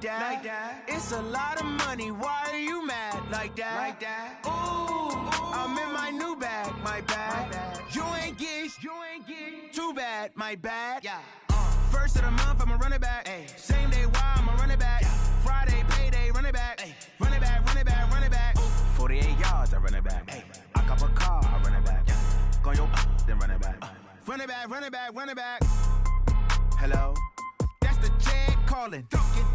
that. It's a lot of money, why are you mad like that? Ooh, I'm in my new bag, my bad. You ain't get too bad, my bad. First of the month, I'ma run it back. Same day, why I'ma run it back. Friday, payday, run it back. Run it back, run it back, run it back. 48 yards, I run it back. I cop a car, I run it back. Go your then run it back. Run it back, run it back, run it back. Hello? That's the jag calling.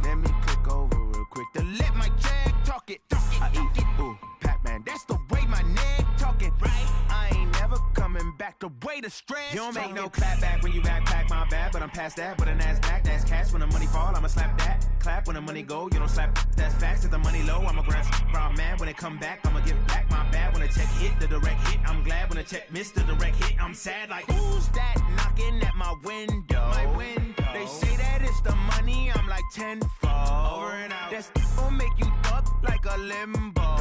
Let me click over real quick to let my jag talk it. I eat it, ooh, Pac-Man. That's the way my neck talking. Right? I ain't never coming back the way the stress. You don't make no clap back when you backpack, my bad. But I'm past that with a NASDAQ. That's cash when the money fall, I'ma slap that. Clap when the money go, you don't slap. That's facts. If the money low, I'ma grab brown man. When it come back, I'ma give back my bad. When the check hit, the direct hit, I'm glad. When the check missed the direct hit, I'm sad. Like, who's that knocking at my window? My window. They say that it's the money, I'm like tenfold. Over and out. That's gon' make you up like a limbo.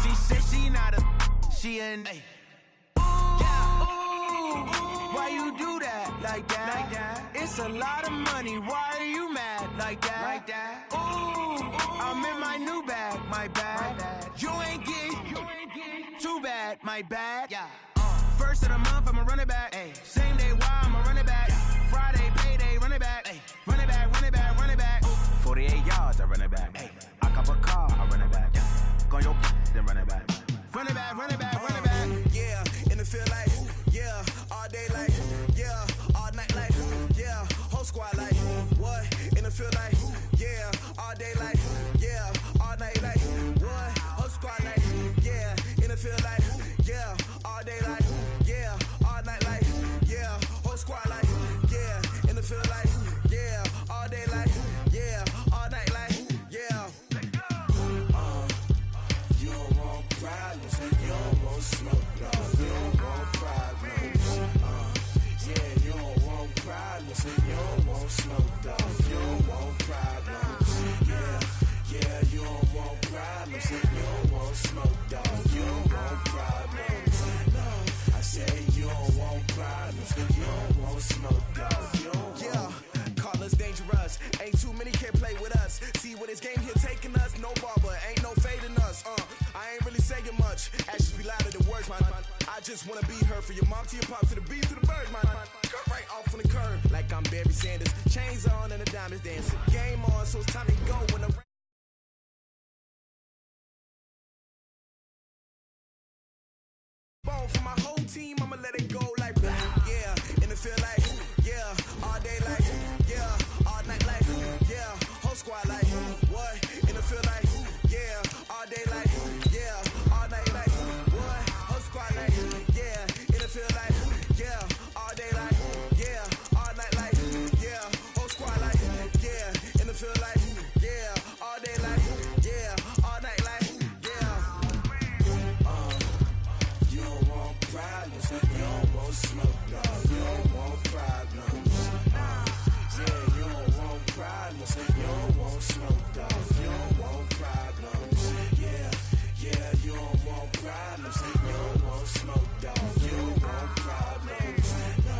She said she not a, she an. Why you do that like that? It's a lot of money, why are you mad like that? Ooh, I'm in my new bag, my bad. You ain't get too bad, my bad. First of the month, I'ma run it back. Same day, why I'ma run it back. Friday, payday, run it back. Run it back, run it back, run it back. 48 yards, I run it back. I cop a car, I run it back. Go your then run it back. Run it back, run it back, run it back. Yeah, and it feel like, yeah, all day like, yeah, all night like, yeah, whole squad like, what? And it feel like, yeah, all day like, yeah, all night like, what? Whole squad like, yeah, and it feel like, yeah, all day like, yeah, all night like, yeah, whole squad like, yeah, and it feel like, yeah, all day like, yeah, all night like, yeah. You don't want problems, you don't want smoke, dog. You don't want problems. Yeah, you don't want problems, you don't want smoke, dog. You don't want problems. Yeah, you don't want problems, you don't want smoke, dog. You don't want problems. No, I say you don't want problems, you don't want smoke, dog. You don't want. Call us dangerous. Ain't too many can play with us. See where this game here taking us. No barber, ain't no fading us. I ain't really saying much. Actions be louder than words, man. I just wanna be heard from your mom to your pop to the beat to the birds, man. Cut right off on the curb like I'm Barry Sanders. Chains on and the diamonds dancing. Game on, so it's time to go when the bone for my whole team, I'ma let it go like blah. Yeah, and it feel like, yeah, all day like, yeah, all night like, yeah, whole squad like, what? And it feel like, yeah, all day like, yeah, all night like, what? Whole squad like, yeah, and it feel like, yeah, all day like, yeah, all night like, yeah, whole squad like, yeah, and it feel like, yeah, all day like, yeah, all night like, yeah. You don't want problems, you don't want smoke, dog. You don't want problems. Yeah, you don't want problems, you don't want smoke, dog. You don't want problems. Yeah, you don't want problems, you don't want smoke, dog. You don't want problems. No,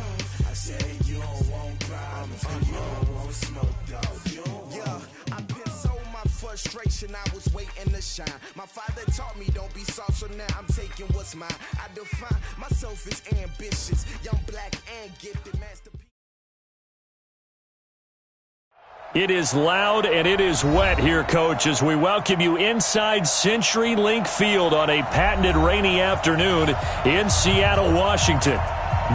I say you don't want problems, you don't want smoke, dog. You don't want. Yeah, I pissed so my frustration, I was waiting to shine. My father taught me don't be soft, so now I'm taking what's mine. I define myself as ambitious, young, black, and gifted masterpiece. It is loud and it is wet here, Coach, as we welcome you inside CenturyLink Field on a patented rainy afternoon in Seattle, Washington.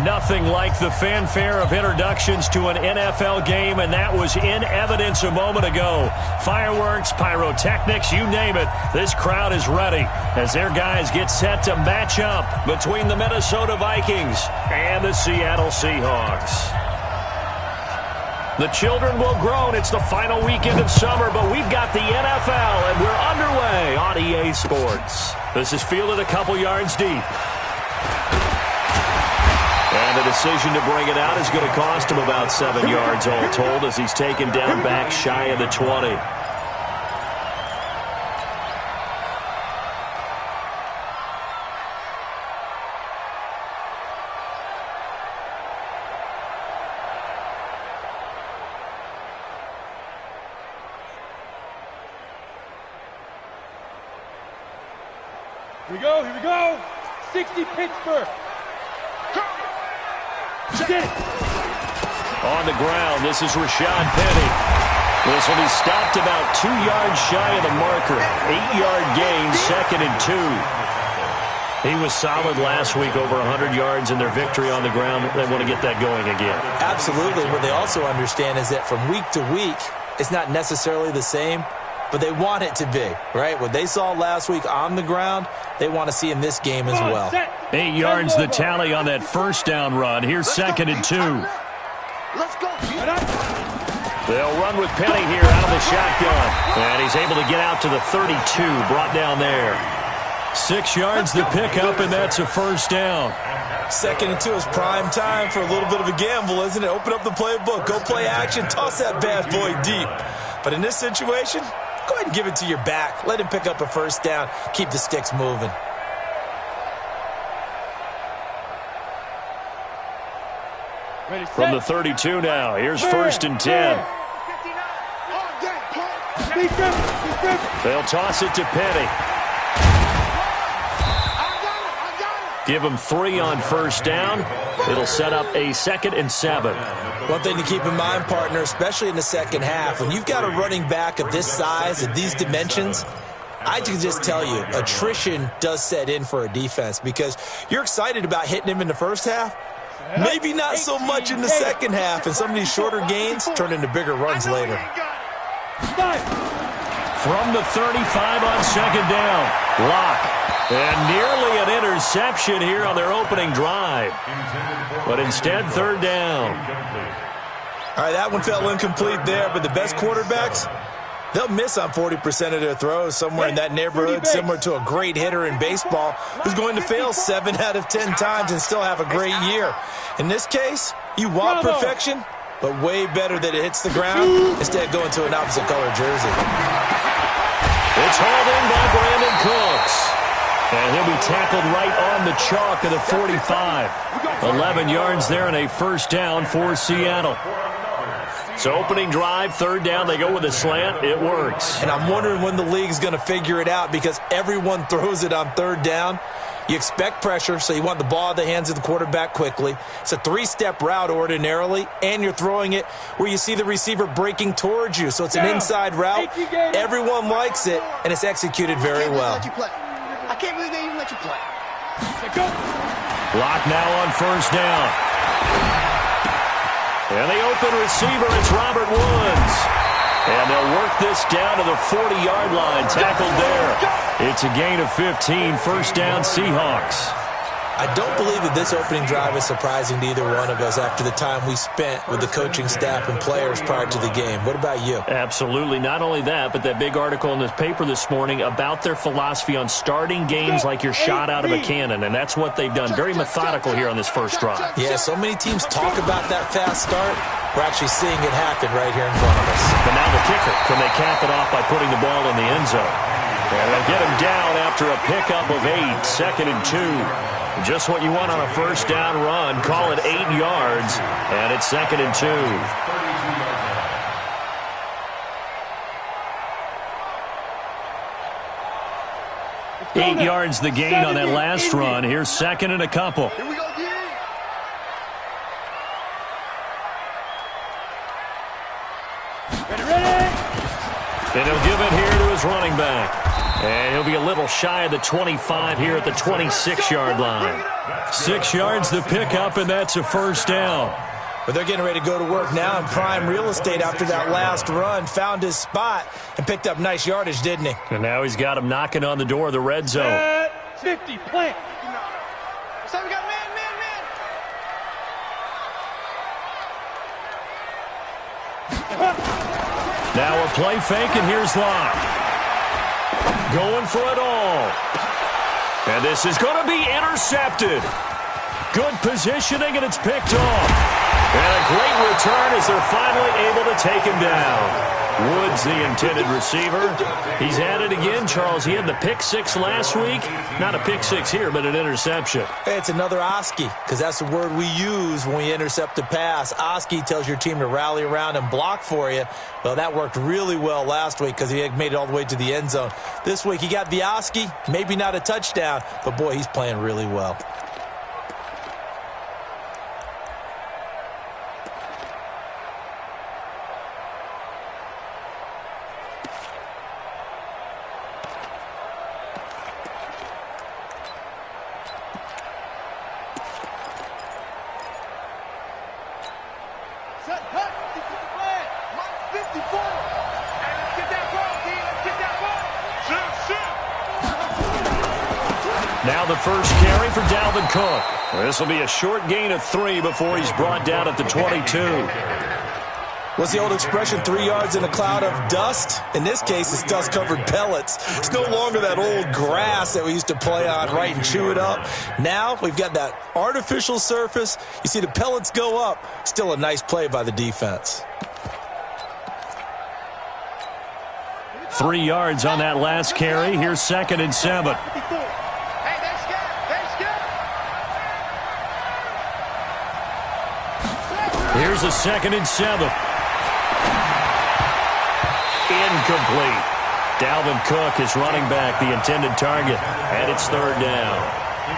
Nothing like the fanfare of introductions to an NFL game, and that was in evidence a moment ago. Fireworks, pyrotechnics, you name it. This crowd is ready as their guys get set to match up between the Minnesota Vikings and the Seattle Seahawks. The children will groan. It's the final weekend of summer, but we've got the NFL, and we're underway on EA Sports. This is fielded a couple yards deep. And the decision to bring it out is going to cost him about 7 yards all told as he's taken down back shy of the 20. Here we go. 60 Pittsburgh. On the ground, this is Rashad Penny. This will be stopped about 2 yards shy of the marker. 8-yard gain, 2nd and 2. He was solid last week, over 100 yards in their victory on the ground. They want to get that going again. Absolutely. What they also understand is that from week to week, it's not necessarily the same, but they want it to be, right? What they saw last week on the ground, they want to see in this game as well. 8 yards the tally on that first down run. Here's 2nd and 2. Let's go. They'll run with Penny here out of the shotgun. And he's able to get out to the 32, brought down there. 6 yards the pickup, and that's a first down. 2nd and 2 is prime time for a little bit of a gamble, isn't it? Open up the playbook, go play action, toss that bad boy deep. But in this situation, go ahead and give it to your back. Let him pick up a first down. Keep the sticks moving. From the 32 now, here's 1st and 10. They'll toss it to Penny. Give him 3 on first down. It'll set up a 2nd and 7. One thing to keep in mind, partner, especially in the second half, when you've got a running back of this size, of these dimensions, I can just tell you, attrition does set in for a defense because you're excited about hitting him in the first half. Maybe not so much in the second half, and some of these shorter gains turn into bigger runs later. From the 35 on 2nd down, Locke. And nearly an interception here on their opening drive. But instead, 3rd down. All right, that one fell incomplete there, but the best quarterbacks, they'll miss on 40% of their throws, somewhere in that neighborhood, similar to a great hitter in baseball who's going to fail 7 out of 10 times and still have a great year. In this case, you want perfection, but way better that it hits the ground instead of going to an opposite color jersey. It's hauled in by Brandon Cooks. And he'll be tackled right on the chalk of the 45. 11 yards there and a first down for Seattle. So opening drive, 3rd down, they go with a slant. It works. And I'm wondering when the league's going to figure it out because everyone throws it on 3rd down. You expect pressure, so you want the ball in the hands of the quarterback quickly. It's a 3-step route ordinarily, and you're throwing it where you see the receiver breaking towards you. So it's an inside route. Everyone likes it, and it's executed very well. I can't believe they even let you play. Lock now on first down. And the open receiver, it's Robert Woods. And they'll work this down to the 40-yard line, tackled there. It's a gain of 15, first down Seahawks. I don't believe that this opening drive is surprising to either one of us after the time we spent with the coaching staff and players prior to the game. What about you? Absolutely. Not only that, but that big article in the paper this morning about their philosophy on starting games like you're shot out of a cannon, and that's what they've done. Very methodical here on this first drive. Yeah, so many teams talk about that fast start. We're actually seeing it happen right here in front of us. But now the kicker. Can they cap it off by putting the ball in the end zone? And they'll get him down after a pickup of 8, 2nd and 2. Just what you want on a first down run. Call it 8 yards, and it's 2nd and 2. Eight yards the gain on that last run. Here's 2nd and a couple. Here we go, D. And he'll give it here to his running back. And he'll be a little shy of the 25 here at the 26-yard line. 6 yards the pickup, and that's a first down. But they're getting ready to go to work now in prime real estate after that last run. Found his spot and picked up nice yardage, didn't he? And now he's got him knocking on the door of the red zone. 50, plant. So we got man. Now a play fake, and here's Locke. Going for it all. And this is going to be intercepted. Good positioning, and it's picked off. And a great return as they're finally able to take him down. Woods, the intended receiver. He's at it again, Charles. He had the pick six last week. Not a pick six here, but an interception. Hey, it's another Oski, because that's the word we use when we intercept a pass. Oski tells your team to rally around and block for you. Well, that worked really well last week because he had made it all the way to the end zone. This week, he got the Oski. Maybe not a touchdown, but, boy, he's playing really well. Now the first carry for Dalvin Cook. This will be a short gain of 3 before he's brought down at the 22. What's the old expression, 3 yards in a cloud of dust? In this case, it's dust-covered pellets. It's no longer that old grass that we used to play on, right, and chew it up. Now we've got that artificial surface. You see the pellets go up. Still a nice play by the defense. 3 yards on that last carry. Here's 2nd and 7. Here's a 2nd and 7. Incomplete. Dalvin Cook is running back, the intended target, and it's 3rd down.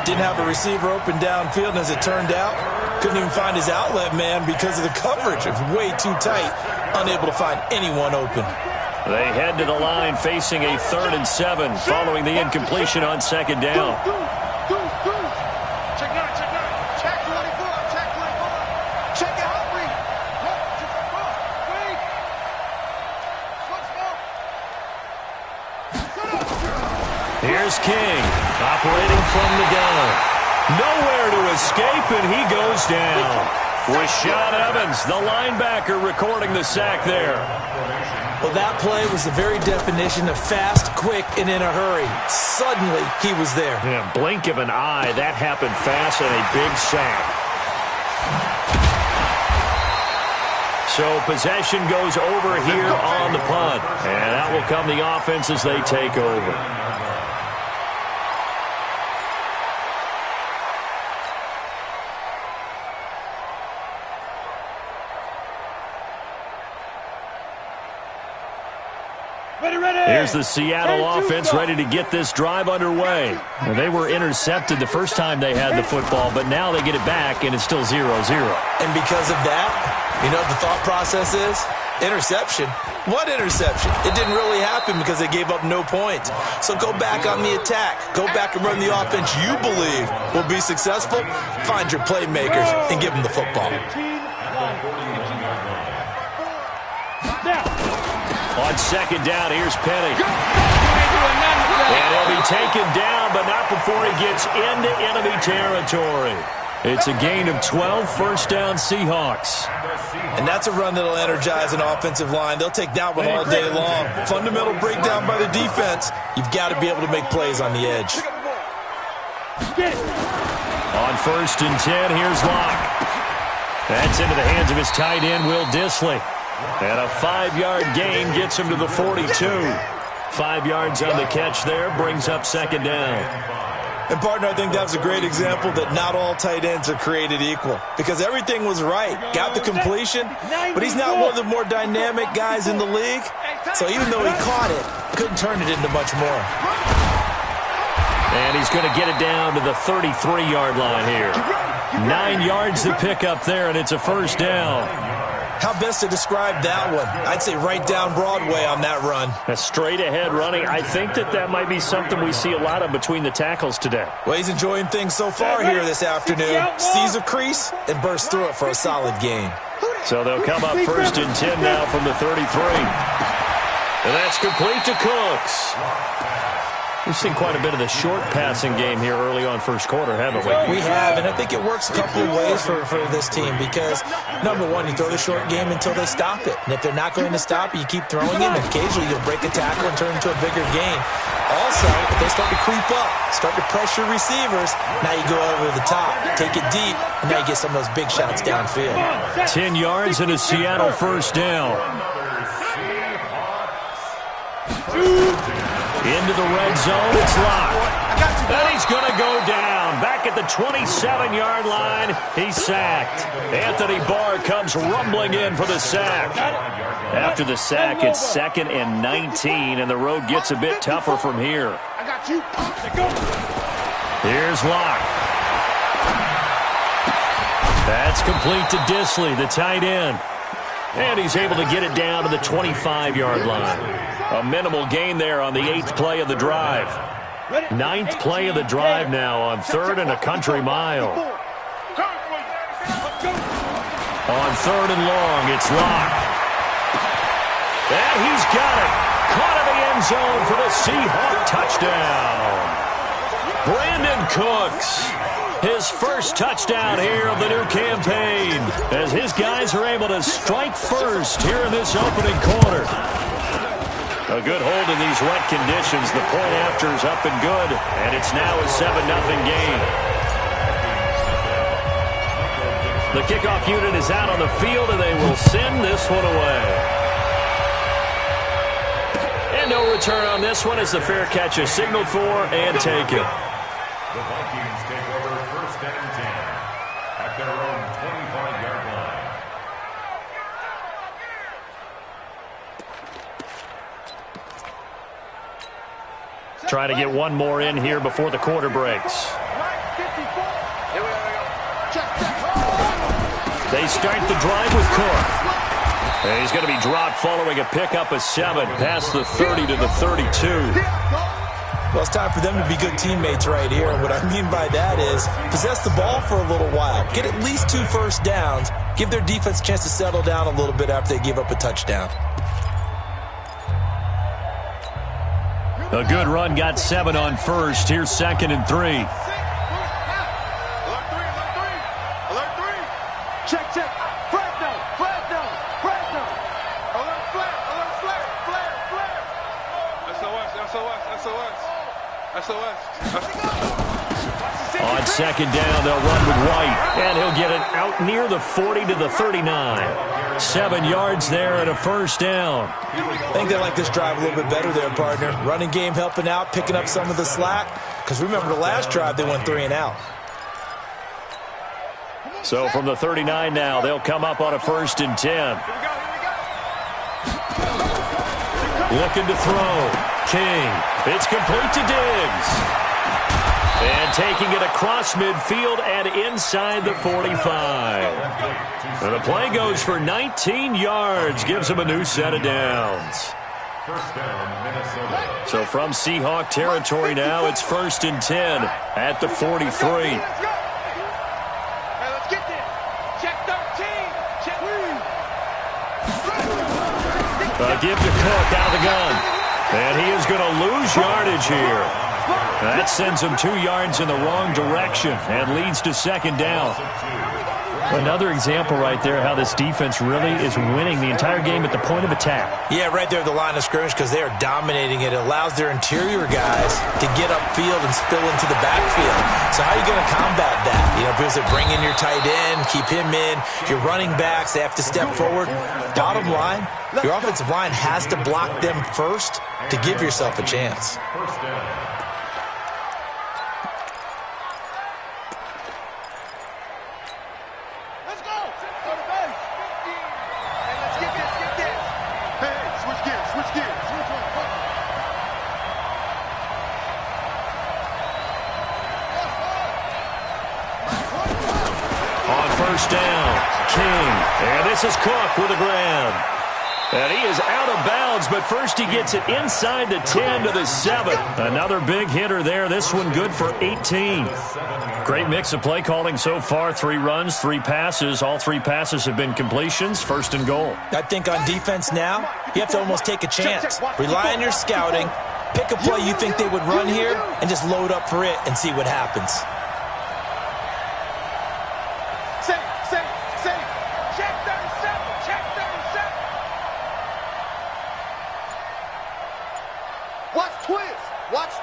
Didn't have a receiver open downfield, and as it turned out, couldn't even find his outlet man because of the coverage. It was way too tight, unable to find anyone open. They head to the line facing a 3rd and 7 following the incompletion on 2nd down. Here's King, operating from the gun. Nowhere to escape, and he goes down. Rashad Evans, the linebacker, recording the sack there. Well, that play was the very definition of fast, quick, and in a hurry. Suddenly, he was there. Yeah, blink of an eye, that happened fast and a big sack. So possession goes over here on the punt, and that will come the offense as they take over. Here's the Seattle offense ready to get this drive underway. Well, they were intercepted the first time they had the football, but now they get it back, and it's still 0-0. And because of that, you know what the thought process is? Interception. What interception? It didn't really happen because they gave up no points. So go back on the attack. Go back and run the offense you believe will be successful. Find your playmakers and give them the football. On 2nd down, here's Penny. And he'll be taken down, but not before he gets into enemy territory. It's a gain of 12, 1st down Seahawks. And that's a run that'll energize an offensive line. They'll take that one all day long. Fundamental breakdown by the defense. You've got to be able to make plays on the edge. On 1st and 10, here's Locke. That's into the hands of his tight end, Will Dissly. And a 5-yard gain gets him to the 42. 5 yards on the catch there, brings up 2nd down. And, partner, I think that was a great example that not all tight ends are created equal. Because everything was right. Got the completion, but he's not one of the more dynamic guys in the league. So even though he caught it, couldn't turn it into much more. And he's going to get it down to the 33-yard line here. 9 yards to pick up there, and it's a 1st down. How best to describe that one? I'd say right down Broadway on that run. A straight-ahead running. I think that might be something we see a lot of between the tackles today. Well, he's enjoying things so far here this afternoon. Sees a crease and bursts through it for a solid gain. So they'll come up 1st and 10 now from the 33. And that's complete to Cooks. We've seen quite a bit of the short passing game here early on 1st quarter, haven't we? We have, and I think it works a couple of ways for this team because, number one, you throw the short game until they stop it. And if they're not going to stop it, you keep throwing it, and occasionally you'll break a tackle and turn into a bigger gain. Also, if they start to creep up, start to pressure receivers, now you go over the top, take it deep, and now you get some of those big shots downfield. 10 yards and a Seattle first down. Into the red zone, it's locked. And he's going to go down. Back at the 27-yard line, he's sacked. Anthony Barr comes rumbling in for the sack. After the sack, it's 2nd and 19, and the road gets a bit tougher from here. Here's Locke. That's complete to Disley, the tight end. And he's able to get it down to the 25-yard line. A minimal gain there on the 8th play of the drive. 9th play of the drive now on 3rd and a country mile. On 3rd and long, it's Locke. And he's got it. Caught in the end zone for the Seahawk touchdown. Brandon Cooks. His first touchdown here of the new campaign as his guys are able to strike first here in this opening quarter. A good hold in these wet conditions. The point after is up and good, and it's now a 7-0 game. The kickoff unit is out on the field, and they will send this one away. And no return on this one as the fair catch is signaled for and taken. The Vikings take over 1st and 10 at their own 25-yard line. Trying to get one more in here before the quarter breaks. They start the drive with Cook. And he's going to be dropped following a pickup of 7 past the 30 to the 32. Well, it's time for them to be good teammates right here. And what I mean by that is possess the ball for a little while. Get at least 2 first downs. Give their defense a chance to settle down a little bit after they give up a touchdown. A good run got 7 on first. Here's 2nd and 3. Alert 3. Check. Fresno. Alert flat. SOS. On 2nd down, they'll run with White. And he'll get it out near the 40 to the 39. 7 yards there and a first down. I think they like this drive a little bit better there, partner. Running game helping out, picking up some of the slack. Because remember, the last drive, they went 3 and out. So from the 39 now, they'll come up on a 1st and 10. Looking to throw. King. It's complete to Diggs. And taking it across midfield and inside the 45. And the play goes for 19 yards. Gives him a new set of downs. First down, Minnesota. So from Seahawk territory now, it's 1st and 10 at the 43. A give to Cook out of the gun. And he is going to lose yardage here. That sends him 2 yards in the wrong direction and leads to 2nd down. Another example right there how this defense really is winning the entire game at the point of attack. Yeah, right there at the line of scrimmage because they are dominating it. It allows their interior guys to get upfield and spill into the backfield. So how are you going to combat that? Because they bring in your tight end, keep him in. Your running backs, they have to step forward. Bottom line, your offensive line has to block them first to give yourself a chance. First down. Down, King, and this is Cook with a grab. And he is out of bounds, but first he gets it inside the 10 to the 7. Another big hitter there. This one good for 18. Great mix of play calling so far. 3 runs, 3 passes. All 3 passes have been completions. 1st and goal. I think on defense now, you have to almost take a chance. Rely on your scouting. Pick a play you think they would run here and just load up for it and see what happens. Watch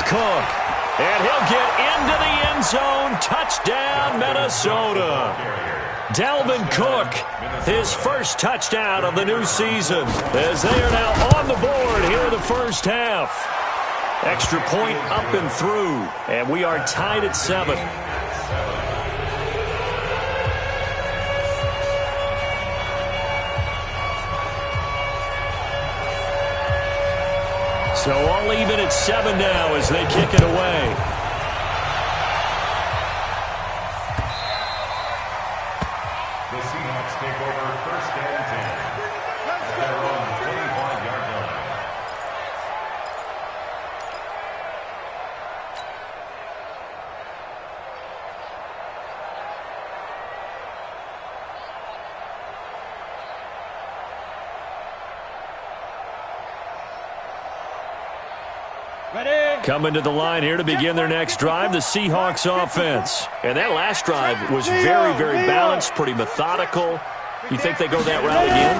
Cook. And he'll get into the end zone. Touchdown, Minnesota. Dalvin Cook, his first touchdown of the new season, as they are now on the board here in the first half. Extra point up and through, and we are tied at 7. So all even at 7 now as they kick it away. The Seahawks take over first and 10 at their own 25-yard line. Coming to the line here to begin their next drive, the Seahawks offense. And that last drive was very, very balanced, pretty methodical. You think they go that route again?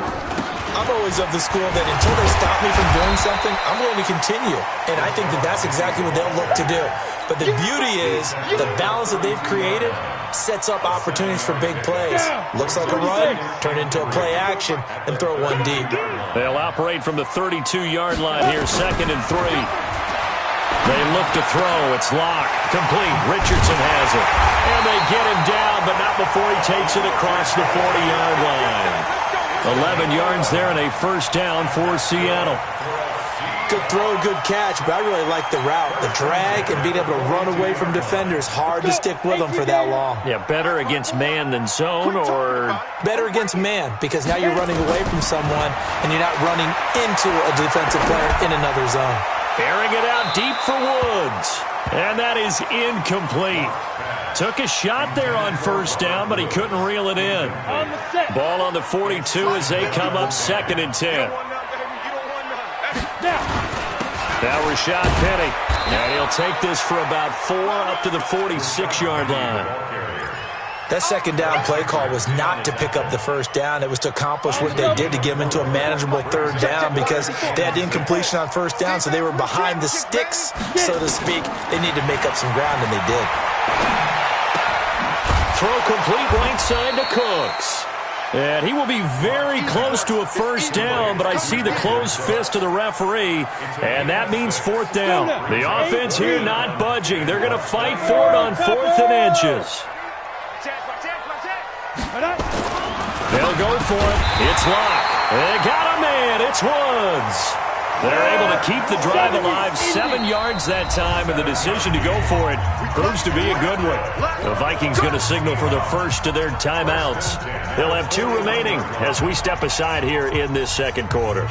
I'm always of the school that until they stop me from doing something, I'm going to continue. And I think that that's exactly what they'll look to do. But the beauty is the balance that they've created sets up opportunities for big plays. Looks like a run, turn into a play action, and throw one deep. They'll operate from the 32-yard line here, 2nd and 3. They look to throw. It's locked. Complete. Richardson has it. And they get him down, but not before he takes it across the 40-yard line. 11 yards there and a first down for Seattle. Good throw, good catch, but I really like the route. The drag and being able to run away from defenders. Hard to stick with them for that long. Yeah, better against man than zone, or? Better against man, because now you're running away from someone and you're not running into a defensive player in another zone. Airing it out deep for Woods. And that is incomplete. Took a shot there on first down, but he couldn't reel it in. Ball on the 42 as they come up 2nd and 10. Now Rashad Penny. And he'll take this for about 4 up to the 46-yard line. That second down play call was not to pick up the first down. It was to accomplish what they did to get them into a manageable third down because they had the incompletion on first down, so they were behind the sticks, so to speak. They needed to make up some ground, and they did. Throw complete right side to Cooks. And he will be very close to a first down, but I see the closed fist of the referee, and that means 4th down. The offense here not budging. They're going to fight for it on 4th and inches. They'll go for it. It's locked. They got a man. It's Woods. They're able to keep the drive alive. 7 yards that time, and the decision to go for it proves to be a good one. The Vikings going to signal for the first of their timeouts. They'll have 2 remaining as we step aside here in this second quarter.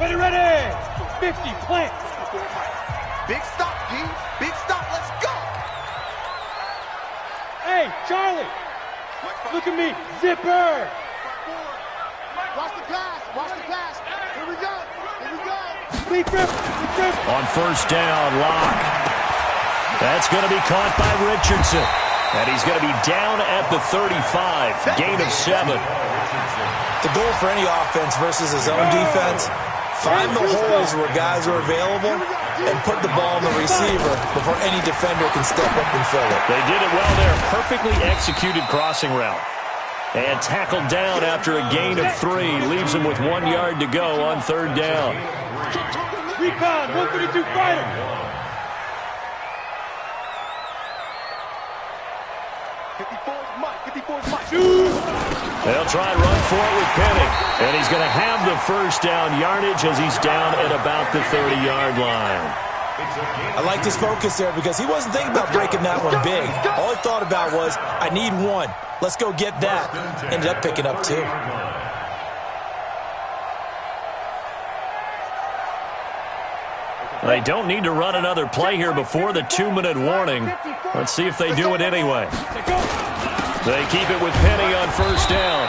Ready. 50, plant. Big stop, G. Big stop. Let's go. Hey, Charlie. Look at me. Zipper. Watch the pass. Watch the pass. Here we go. Here we go. Bleep rip. On first down, Locke. That's going to be caught by Richardson. And he's going to be down at the 35. Gain of 7. The goal for any offense versus his own defense, find the holes where guys are available and put the ball in the receiver before any defender can step up and fill it. They did it well there. Perfectly executed crossing route. And tackled down after a gain of 3. Leaves him with 1 yard to go on third down. Recon, 132 fighter. They'll try and run for it with Penny. And he's going to have the first down yardage as he's down at about the 30-yard line. I liked his focus there because he wasn't thinking about breaking that one big. All he thought about was, I need 1. Let's go get that. Ended up picking up 2. They don't need to run another play here before the 2-minute warning. Let's see if they do it anyway. They keep it with Penny on first down.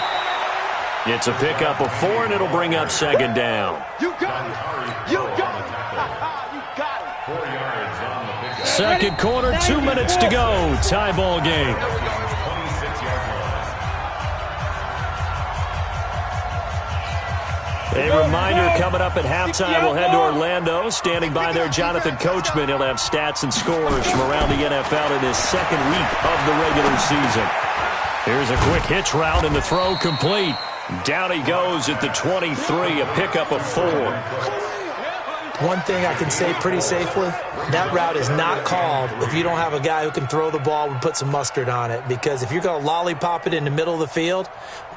It's a pickup of 4, and it'll bring up second down. You got it. You got it. You got it. 4 yards on the pickup. Second quarter, 2 minutes to go. Tie ball game. 26-yard line. A reminder coming up at halftime, we'll head to Orlando. Standing by there, Jonathan Coachman. He'll have stats and scores from around the NFL in his second week of the regular season. Here's a quick hitch route and the throw complete. Down he goes at the 23, a pickup of 4. One thing I can say pretty safely, that route is not called if you don't have a guy who can throw the ball and put some mustard on it. Because if you're going to lollipop it in the middle of the field,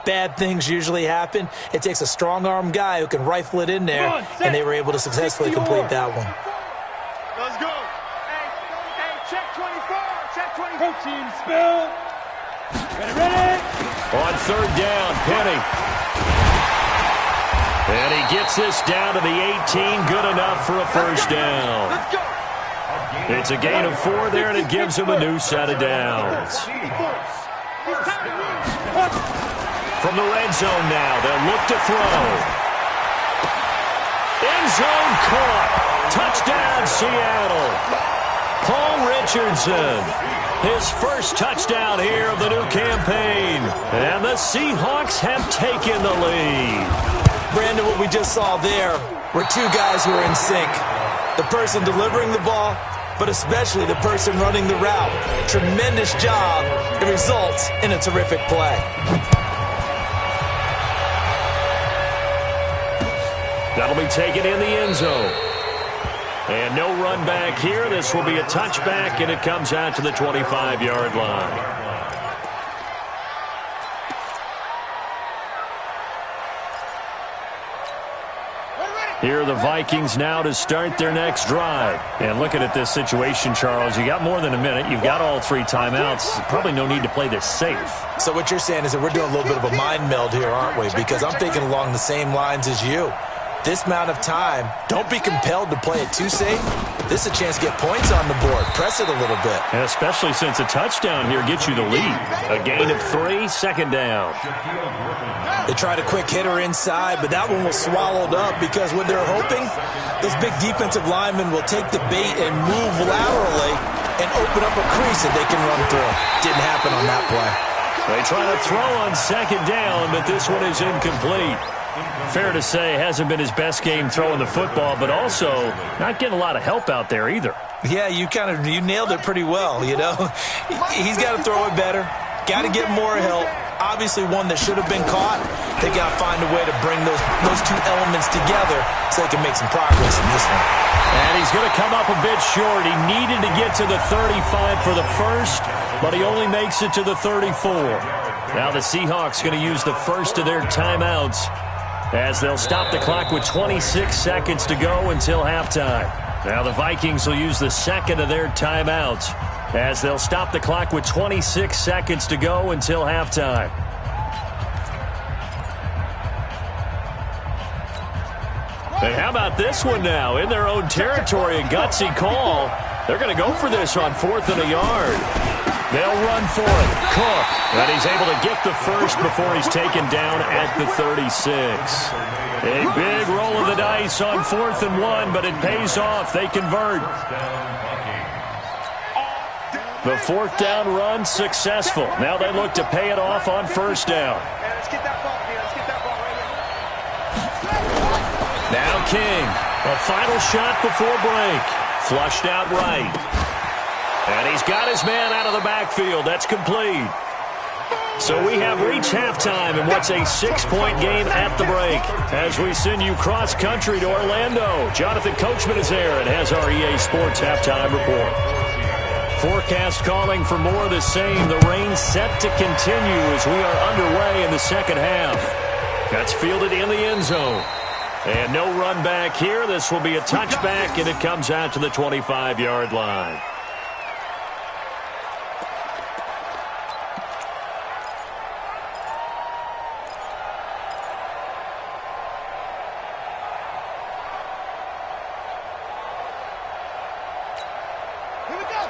bad things usually happen. It takes a strong-arm guy who can rifle it in there, and they were able to successfully complete that one. Let's go. Hey, check 24. Check 24. Protein spill. Ready? On third down, Penny. And he gets this down to the 18, good enough for a first down. Let's go. It's a gain of 4 there, and it gives him a new set of downs. From the red zone now, they'll look to throw. End zone caught. Touchdown, Seattle. Paul Richardson. His first touchdown here of the new campaign. And the Seahawks have taken the lead. Brandon, what we just saw there were two guys who are in sync. The person delivering the ball, but especially the person running the route. Tremendous job. It results in a terrific play. That'll be taken in the end zone. And no run back here. This will be a touchback, and it comes out to the 25-yard line. Here are the Vikings now to start their next drive. And looking at this situation, Charles, you got more than a minute. You've got all 3 timeouts. Probably no need to play this safe. So what you're saying is that we're doing a little bit of a mind meld here, aren't we? Because I'm thinking along the same lines as you. This amount of time, don't be compelled to play it too safe. This is a chance to get points on the board. Press it a little bit. And especially since a touchdown here gets you the lead. A gain of 3, second down. They tried a quick hitter inside, but that one was swallowed up because what they're hoping, those big defensive linemen will take the bait and move laterally and open up a crease that they can run through. Didn't happen on that play. They try to throw on second down, but this one is incomplete. Fair to say, hasn't been his best game throwing the football, but also not getting a lot of help out there either. Yeah, you nailed it pretty well, you know. He's got to throw it better. Got to get more help. Obviously one that should have been caught. They got to find a way to bring those two elements together so they can make some progress in this one. And he's going to come up a bit short. He needed to get to the 35 for the first, but he only makes it to the 34. Now the Seahawks going to use the first of their timeouts as they'll stop the clock with 26 seconds to go until halftime. Now the Vikings will use the second of their timeouts as they'll stop the clock with 26 seconds to go until halftime. And how about this one now? In their own territory, a gutsy call. They're going to go for this on 4th and a yard. They'll run for it. Cook. And he's able to get the first before he's taken down at the 36. A big roll of the dice on 4th and 1, but it pays off. They convert. The 4th down run successful. Now they look to pay it off on 1st down. Let's get that ball here. Let's get that ball right here. Now King. A final shot before break. Flushed out right. And he's got his man out of the backfield. That's complete. So we have reached halftime in what's a 6-point game at the break. As we send you cross-country to Orlando, Jonathan Coachman is there and has our EA Sports halftime report. Forecast calling for more of the same. The rain set to continue as we are underway in the second half. That's fielded in the end zone. And no run back here. This will be a touchback, and it comes out to the 25-yard line.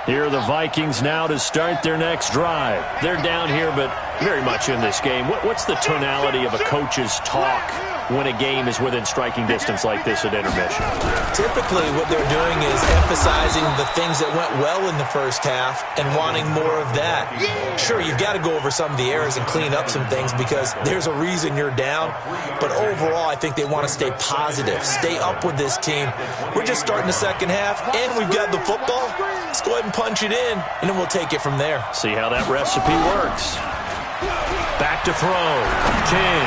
Here are the Vikings now to start their next drive. They're down here, but very much in this game. What's the tonality of a coach's talk when a game is within striking distance like this at intermission? Typically, what they're doing is emphasizing the things that went well in the first half and wanting more of that. Sure, you've got to go over some of the errors and clean up some things because there's a reason you're down. But overall, I think they want to stay positive, stay up with this team. We're just starting the second half, and we've got the football. Let's go ahead and punch it in, and then we'll take it from there. See how that recipe works. Back to throw. King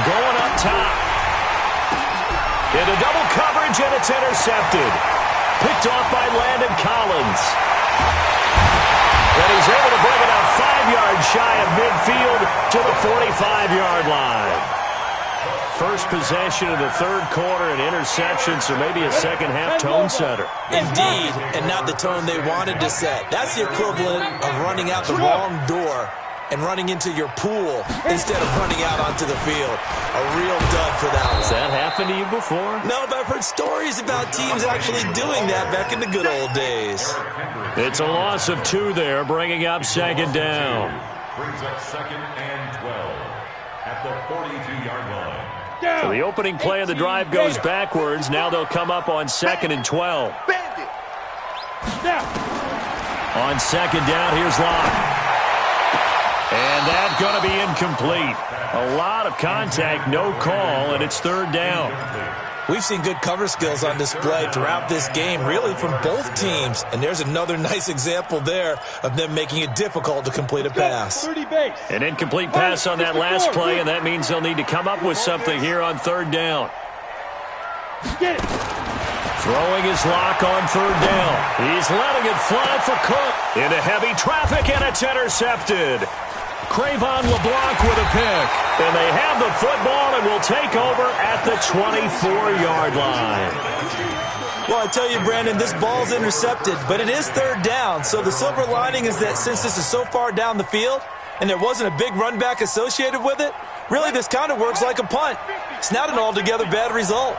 going up top. Into double coverage, and it's intercepted. Picked off by Landon Collins. And he's able to bring it out 5 yards shy of midfield to the 45-yard line. First possession of the third quarter, an interception, so maybe a second-half tone setter. Indeed, and not the tone they wanted to set. That's the equivalent of running out the wrong door and running into your pool instead of running out onto the field. A real dud for that one. Has that happened to you before? No, but I've heard stories about teams actually doing that back in the good old days. It's a loss of 2 there, bringing up second down. Brings up 2nd and 12 at the 42-yard line. So the opening play of the drive goes backwards. Now they'll come up on 2nd and 12. On second down, here's Locke. And that's going to be incomplete. A lot of contact, no call, and it's third down. We've seen good cover skills on display throughout this game, really from both teams. And there's another nice example there of them making it difficult to complete a pass. An incomplete pass on that last play, and that means they'll need to come up with something here on third down. Throwing his Lock on third down. He's letting it fly for Cook. Into heavy traffic, and it's intercepted. Cravon LeBlanc with a pick. And they have the football and will take over at the 24-yard line. Well, I tell you, Brandon, this ball's intercepted, but it is third down. So the silver lining is that since this is so far down the field and there wasn't a big run back associated with it, really this kind of works like a punt. It's not an altogether bad result.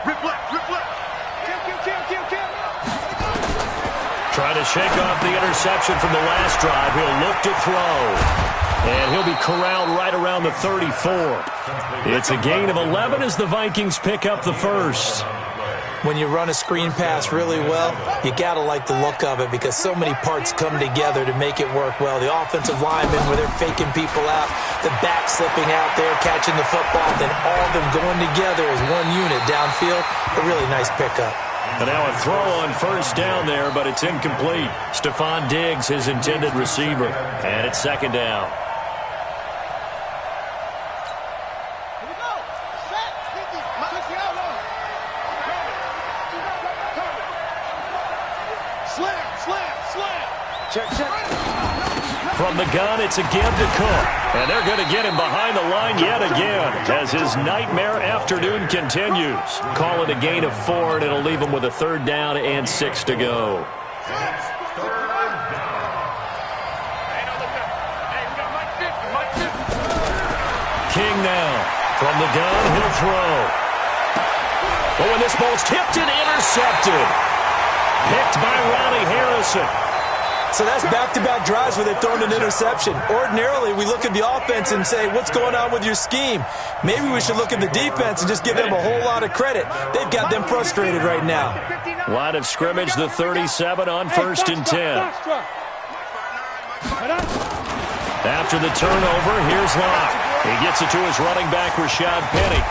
Trying to shake off the interception from the last drive. He'll look to throw. And he'll be corralled right around the 34. It's a gain of 11 as the Vikings pick up the first. When you run a screen pass really well, you got to like the look of it because so many parts come together to make it work well. The offensive linemen, where they're faking people out, the back slipping out there, catching the football, then all of them going together as one unit downfield. A really nice pickup. And now a throw on first down there, but it's incomplete. Stephon Diggs, his intended receiver. And it's second down. From the gun, it's a give to Cook. And they're going to get him behind the line yet again as his nightmare afternoon continues. Call it a gain of 4, and it'll leave him with a third down and 6 to go. King now. From the gun, he'll throw. Oh, and this ball's tipped and intercepted. Picked by Ronnie Harrison. So that's back-to-back drives where they've thrown an interception. Ordinarily, we look at the offense and say, what's going on with your scheme? Maybe we should look at the defense and just give them a whole lot of credit. They've got them frustrated right now. Line of scrimmage, the 37 on 1st and 10. After the turnover, here's Locke. He gets it to his running back, Rashad Penny.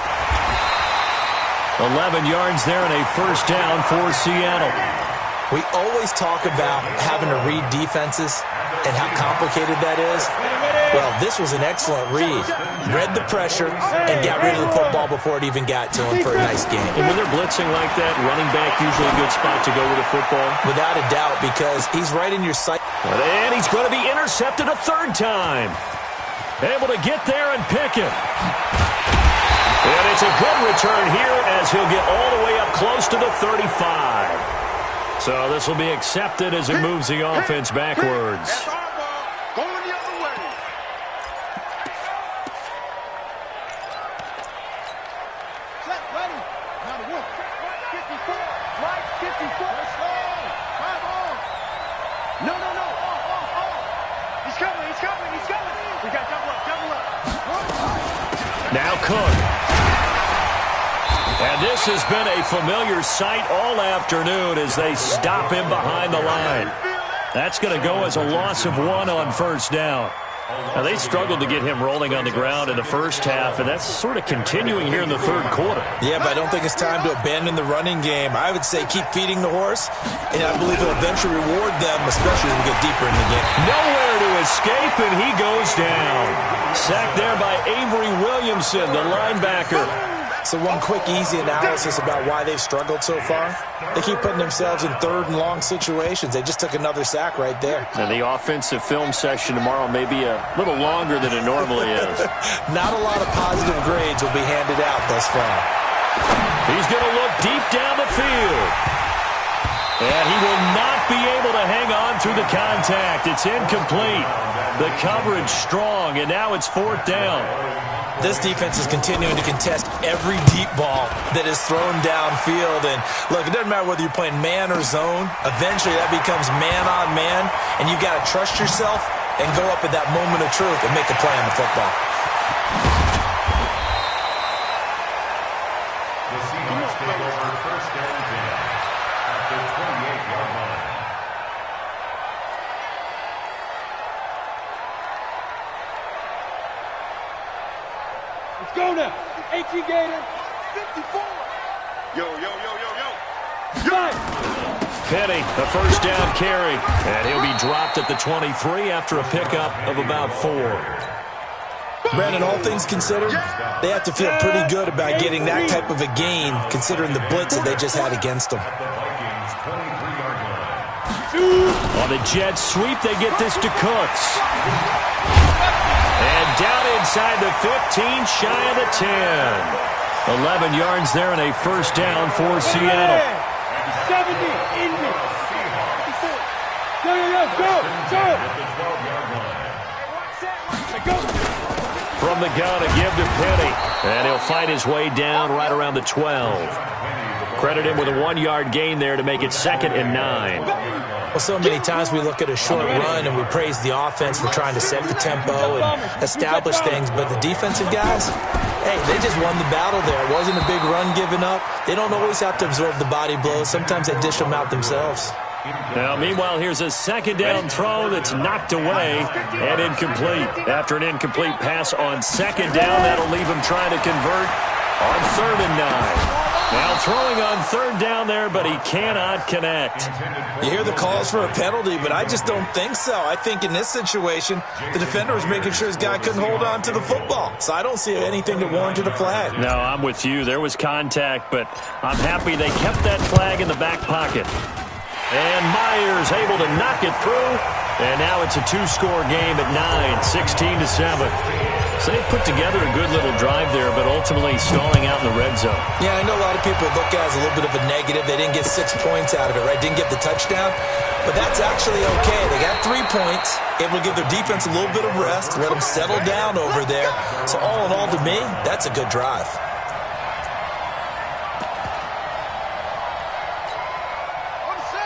11 yards there and a first down for Seattle. We always talk about having to read defenses and how complicated that is. Well, this was an excellent read. Read the pressure and got rid of the football before it even got to him for a nice game. And when they're blitzing like that, running back usually a good spot to go with the football. Without a doubt, because he's right in your sight. And he's going to be intercepted a third time. Able to get there and pick it. And it's a good return here as he'll get all the way up close to the 35. So this will be accepted as it moves the offense backwards. Going the other way. Set, ready. Now the work. 54. Right, 54. Let's go. 5 on. No. He's coming. We got double up. Now Cook. And this has been a familiar sight all afternoon as they stop him behind the line. That's going to go as a loss of 1 on first down. Now, they struggled to get him rolling on the ground in the first half, and that's sort of continuing here in the third quarter. Yeah, but I don't think it's time to abandon the running game. I would say keep feeding the horse, and I believe he'll eventually reward them, especially as we get deeper in the game. Nowhere to escape, and he goes down. Sacked there by Avery Williamson, the linebacker. So one quick, easy analysis about why they've struggled so far. They keep putting themselves in third and long situations. They just took another sack right there. And the offensive film session tomorrow may be a little longer than it normally is. Not a lot of positive grades will be handed out thus far. He's going to look deep down the field. And he will not be able to hang on through the contact. It's incomplete. The coverage strong, and now it's fourth down. This defense is continuing to contest every deep ball that is thrown downfield. And look, it doesn't matter whether you're playing man or zone. Eventually, that becomes man on man, and you've got to trust yourself and go up at that moment of truth and make a play on the football. The Seahawks take over first down 10 at the 28-yard line. Let's go now. 18 Gator. 54. Yo. Right. Penny, a first down carry. And he'll be dropped at the 23 after a pickup of about 4. Brandon, all things considered, they have to feel pretty good about getting that type of a gain, considering the blitz that they just had against them. At the Vikings' 23-yard line. On the jet sweep, they get this to Cooks. And down inside the 15, shy of the 10. 11 yards there and a first down for Seattle. 70, Indy. Go. At the 12-yard line. Go. From the gun, a give to Penny. And he'll fight his way down right around the 12. Credit him with a 1-yard gain there to make it 2nd and 9. Well, so many times we look at a short run and we praise the offense for trying to set the tempo and establish things, but the defensive guys, hey, they just won the battle there. It wasn't a big run given up. They don't always have to absorb the body blows. Sometimes they dish them out themselves. Now, meanwhile, here's a second down throw that's knocked away and incomplete. After an incomplete pass on second down, that'll leave him trying to convert on 3rd and 9. Now throwing on 3rd down there, but he cannot connect. You hear the calls for a penalty, but I just don't think so. I think in this situation, the defender was making sure his guy couldn't hold on to the football. So I don't see anything that warranted a flag. No, I'm with you. There was contact, but I'm happy they kept that flag in the back pocket. And Myers able to knock it through. And now it's a 2-score game at 9, 16-7. So they put together a good little drive there, but ultimately stalling out in the red zone. Yeah, I know a lot of people look at it as a little bit of a negative. They didn't get 6 points out of it, right? Didn't get the touchdown. But that's actually okay. They got 3 points. Able to give their defense a little bit of rest, let them settle down over there. So all in all, to me, that's a good drive.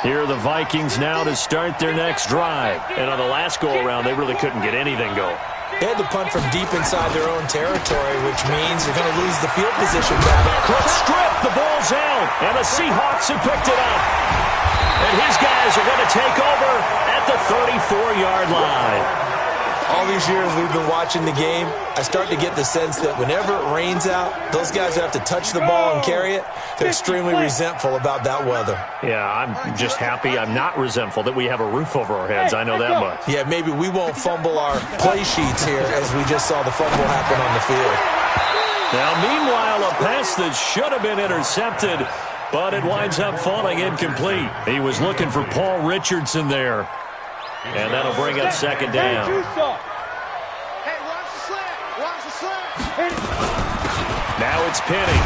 Here are the Vikings now to start their next drive. And on the last go-around, they really couldn't get anything going. They had to punt from deep inside their own territory, which means you're going to lose the field position battle. Quick strip, the ball's out, and the Seahawks have picked it up. And his guys are going to take over at the 34-yard line. All these years we've been watching the game, I start to get the sense that whenever it rains out, those guys who have to touch the ball and carry it, they're extremely resentful about that weather. Yeah, I'm just happy I'm not resentful that we have a roof over our heads. I know that much. Yeah, maybe we won't fumble our play sheets here as we just saw the fumble happen on the field. Now, meanwhile, a pass that should have been intercepted, but it winds up falling incomplete. He was looking for Paul Richardson there. And that'll bring up 2nd down. Hey, watch the slant. Now it's Penny.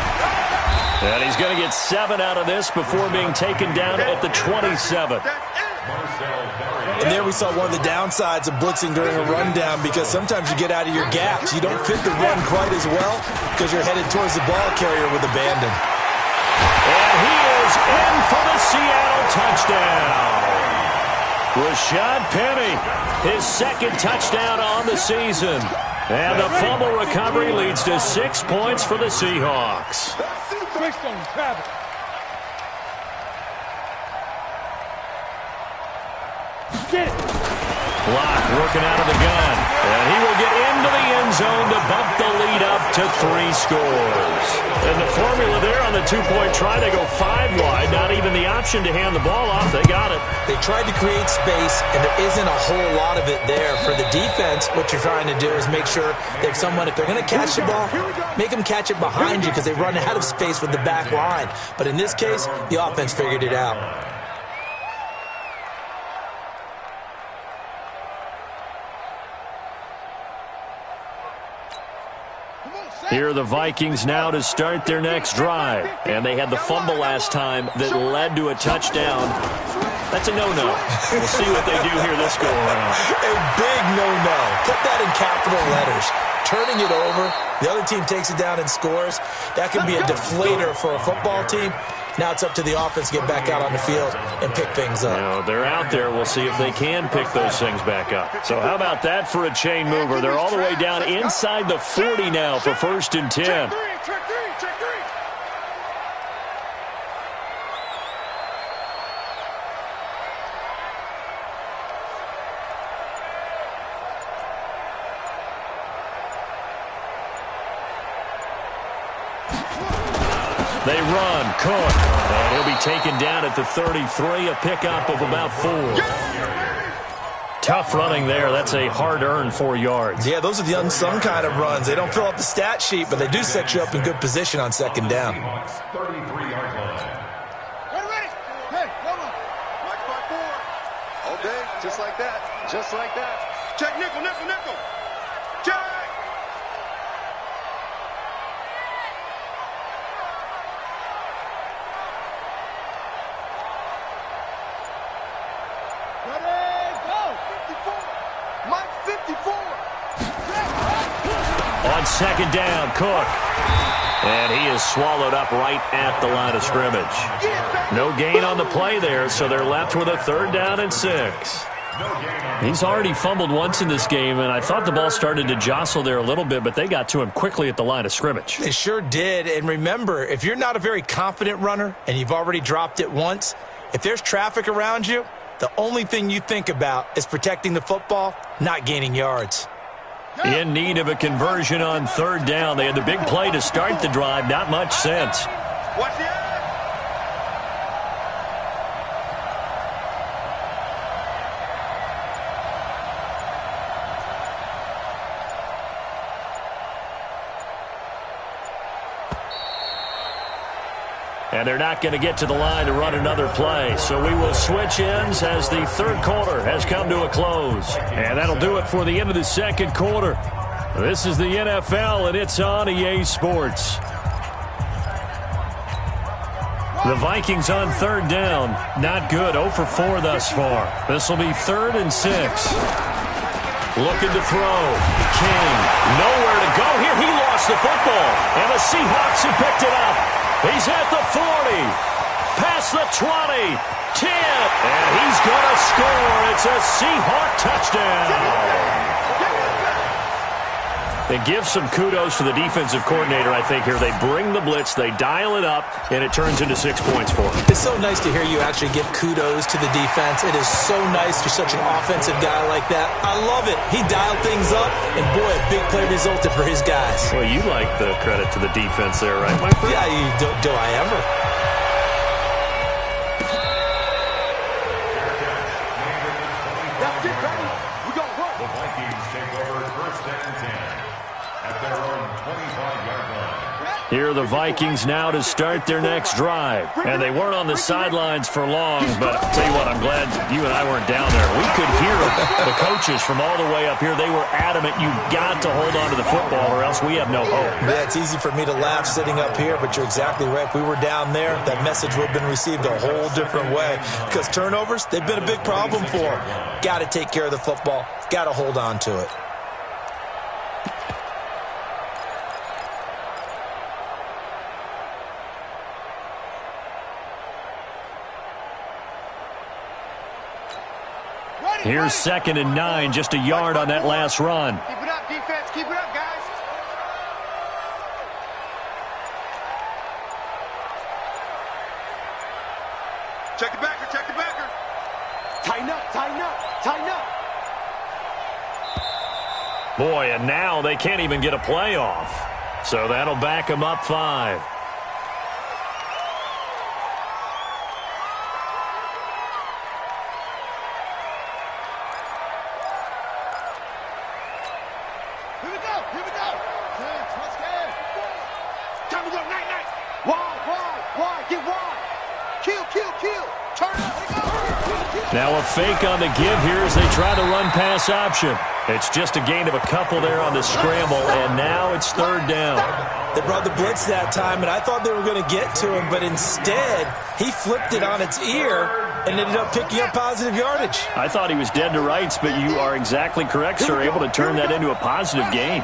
And he's going to get 7 out of this before being taken down at the 27. And there we saw one of the downsides of blitzing during a rundown, because sometimes you get out of your gaps. You don't fit the run quite as well because you're headed towards the ball carrier with abandon. And he is in for the Seattle touchdown. Rashad Penny, his 2nd touchdown on the season. And the fumble recovery leads to 6 points for the Seahawks. Switched on Travis. Get it. Block working out of the gun. And he will get into the end zone to bump the lead up to 3 scores. And the formula there on the 2-point try, they go 5 wide. Not even the option to hand the ball off. They got it. They tried to create space, and there isn't a whole lot of it there. For the defense, what you're trying to do is make sure that someone, if they're going to catch the ball, make them catch it behind you because they run out of space with the back line. But in this case, the offense figured it out. Here are the Vikings now to start their next drive. And they had the fumble last time that led to a touchdown. That's a no-no. We'll see what they do here this go-around. A big no-no. Put that in capital letters. Turning it over, the other team takes it down and scores. That can be a deflator for a football team. Now it's up to the offense to get back out on the field and pick things up. No, they're out there. We'll see if they can pick those things back up. So how about that for a chain mover? They're all the way down inside the 40 now for 1st and 10. Check three. They run, Cook, and he'll be taken down at the 33, a pickup of about 4. Tough running there. That's a hard-earned 4 yards. Yeah, those are the unsung kind of runs. They don't fill up the stat sheet, but they do set you up in good position on 2nd down. 33-yard line. Ready? Hey, hold on. Watch my 4. All day, just like that. Just like that. Check nickel. Check. On 2nd down, Cook. And he is swallowed up right at the line of scrimmage. No gain on the play there, so they're left with a 3rd down and 6. He's already fumbled once in this game, and I thought the ball started to jostle there a little bit, but they got to him quickly at the line of scrimmage. They sure did. And remember, if you're not a very confident runner and you've already dropped it once, if there's traffic around you, the only thing you think about is protecting the football, not gaining yards. In need of a conversion on 3rd down. They had the big play to start the drive. Not much sense. Watch the eye. And they're not going to get to the line to run another play. So we will switch ends as the 3rd quarter has come to a close. And that'll do it for the end of the 2nd quarter. This is the NFL, and it's on EA Sports. The Vikings on 3rd down. Not good. 0 for 4 thus far. This will be 3rd and 6. Looking to throw. King. Nowhere to go here. He lost the football. And the Seahawks have picked it up. He's at the 40, past the 20, 10, and he's going to score. It's a Seahawk touchdown. They give some kudos to the defensive coordinator, I think, here. They bring the blitz, they dial it up, and it turns into 6 points for them. It's so nice to hear you actually give kudos to the defense. It is so nice you're such an offensive guy like that. I love it. He dialed things up, and boy, a big play resulted for his guys. Well, you like the credit to the defense there, right, my friend? Yeah, do I ever? That's it, baby. We gonna work. The Vikings take over 1st and 10 at their own 25-yard line. Here are the Vikings now to start their next drive. And they weren't on the sidelines for long, but I'll tell you what, I'm glad you and I weren't down there. We could hear the coaches from all the way up here. They were adamant, you've got to hold on to the football or else we have no hope. Yeah, it's easy for me to laugh sitting up here, but you're exactly right. If we were down there, that message would have been received a whole different way. Because turnovers, they've been a big problem for them. Got to take care of the football. Got to hold on to it. Here's 2nd and 9, just a yard on that last run. Keep it up, defense. Keep it up, guys. Check the backer, check the backer. Tighten up, tighten up, tighten up. Boy, and now they can't even get a play off. So that'll back them up 5. Here we go, here we go. Let's go. Time to go, night. Wide, get wide. Kill. Turn up, here we go. Now a fake on the give here as they try the run-pass option. It's just a gain of a couple there on the scramble, and now it's 3rd down. They brought the blitz that time, and I thought they were going to get to him, but instead he flipped it on its ear and ended up picking up positive yardage. I thought he was dead to rights, but you are exactly correct, sir, able to turn that into a positive gain.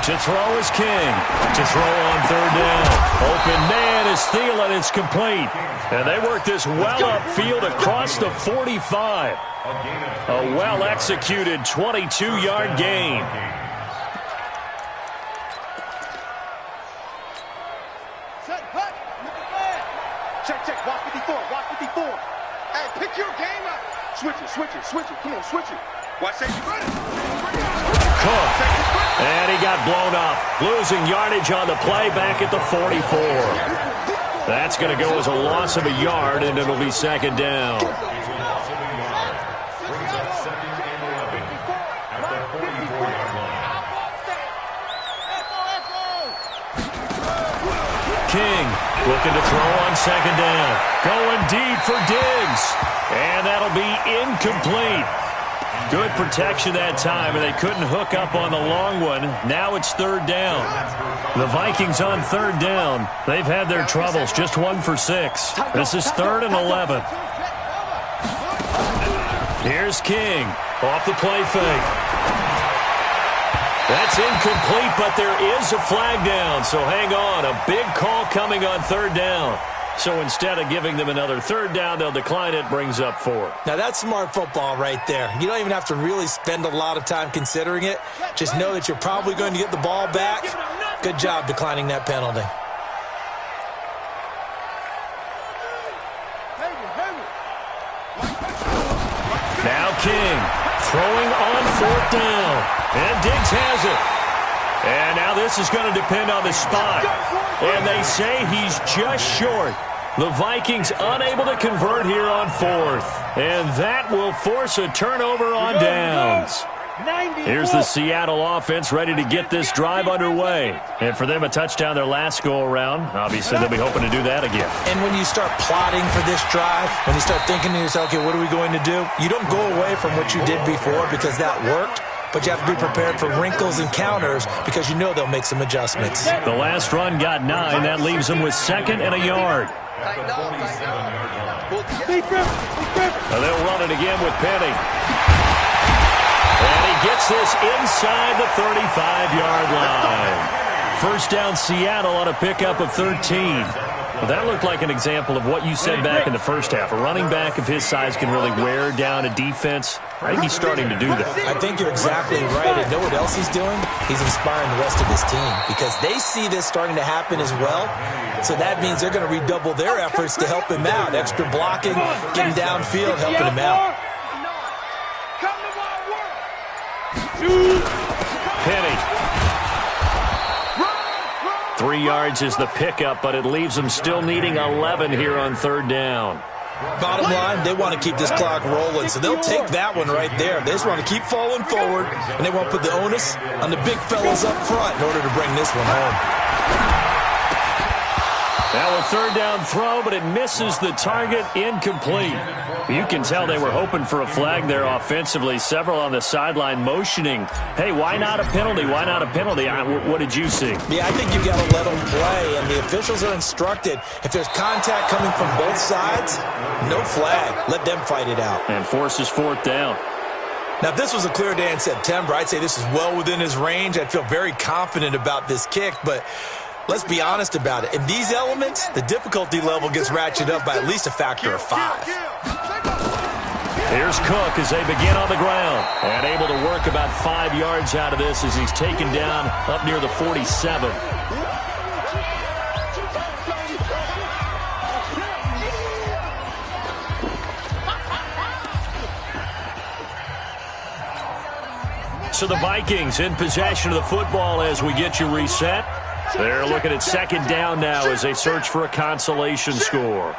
To throw is King. To throw on 3rd down. Open man is Thielen. It's complete. And they work this well upfield across the 45. A well-executed 22-yard gain. Check. Watch 54. Hey, pick your game up. Switch it. Come on, switch it. Watch safety running. Cook. And he got blown up. Losing yardage on the play back at the 44. That's going to go as a loss of a yard, and it'll be 2nd down. King looking to throw on 2nd down. Going deep for Diggs. And that'll be incomplete. Good protection that time, and they couldn't hook up on the long one. Now it's 3rd down. The Vikings on 3rd down. They've had their troubles, just 1 for 6. This is 3rd and 11. Here's King off the play fake. That's incomplete, but there is a flag down, so hang on. A big call coming on 3rd down. So instead of giving them another 3rd down, they'll decline it, brings up 4. Now, that's smart football right there. You don't even have to really spend a lot of time considering it. Just know that you're probably going to get the ball back. Good job declining that penalty. Now King throwing on 4th down. And Diggs has it. And now this is going to depend on the spot. And they say he's just short. The Vikings unable to convert here on 4th. And that will force a turnover on downs. Here's the Seattle offense ready to get this drive underway. And for them, a touchdown their last go-around. Obviously, they'll be hoping to do that again. And when you start plotting for this drive, when you start thinking to yourself, okay, what are we going to do? You don't go away from what you did before because that worked. But you have to be prepared for wrinkles and counters because you know they'll make some adjustments. The last run got 9. That leaves them with 2nd and a yard. Now they'll run it again with Penny. And he gets this inside the 35-yard line. 1st down Seattle on a pickup of 13. Well, that looked like an example of what you said back in the first half. A running back of his size can really wear down a defense. I think he's starting to do that. I think you're exactly right. And know what else he's doing? He's inspiring the rest of his team because they see this starting to happen as well. So that means they're going to redouble their efforts to help him out. Extra blocking, getting downfield, helping him out. Penny. 3 yards is the pickup, but it leaves them still needing 11 here on 3rd down. Bottom line, they want to keep this clock rolling, so they'll take that one right there. They just want to keep falling forward, and they want to put the onus on the big fellas up front in order to bring this one home. Now a 3rd down throw, but it misses the target, incomplete. You can tell they were hoping for a flag there offensively. Several on the sideline motioning, hey, why not a penalty? Why not a penalty? What did you see? Yeah, I think you've got to let them play, and the officials are instructed. If there's contact coming from both sides, no flag. Let them fight it out. And forces 4th down. Now, if this was a clear day in September, I'd say this is well within his range. I'd feel very confident about this kick, but let's be honest about it. In these elements, the difficulty level gets ratcheted up by at least a factor of 5. Here's Cook as they begin on the ground. And able to work about 5 yards out of this as he's taken down up near the 47. So the Vikings in possession of the football as we get you reset. They're looking at second down now as they search for a consolation score.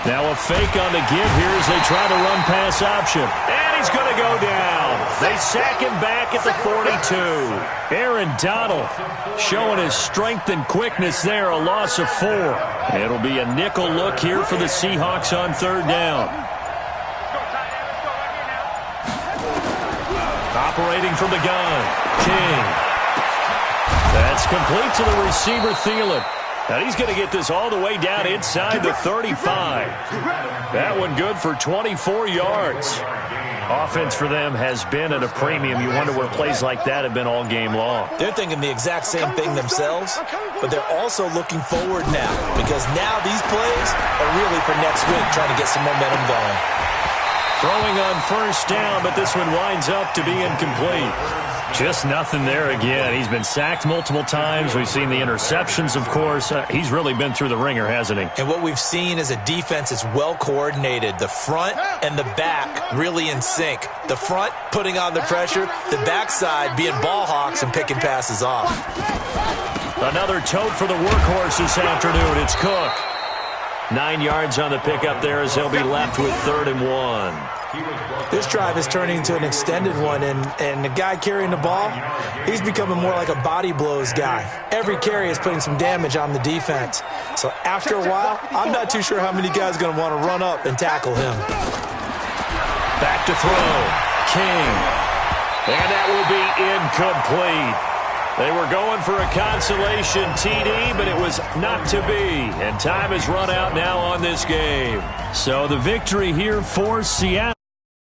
Now a fake on the give here as they try the run-pass option. And he's going to go down. They sack him back at the 42. Aaron Donald showing his strength and quickness there, a loss of 4. It'll be a nickel look here for the Seahawks on third down. Operating from the gun, King. That's complete to the receiver, Thielen. And he's going to get this all the way down inside the 35. That one good for 24 yards. Offense for them has been at a premium. You wonder where plays like that have been all game long. They're thinking the exact same thing themselves, but they're also looking forward now because now these plays are really for next week, trying to get some momentum going. Throwing on first down, but this one winds up to be incomplete. Just nothing there again. He's been sacked multiple times. We've seen the interceptions, of course. He's really been through the ringer, hasn't he? And what we've seen is a defense that's well coordinated. The front and the back really in sync. The front putting on the pressure, the backside being ball hawks and picking passes off. Another tote for the workhorse this afternoon. It's Cook. 9 yards on the pickup there as they'll be left with 3rd and 1. This drive is turning into an extended one, and the guy carrying the ball, he's becoming more like a body blows guy. Every carry is putting some damage on the defense. So after a while, I'm not too sure how many guys are going to want to run up and tackle him. Back to throw. King. And that will be incomplete. They were going for a consolation TD, but it was not to be. And time has run out now on this game. So the victory here for Seattle.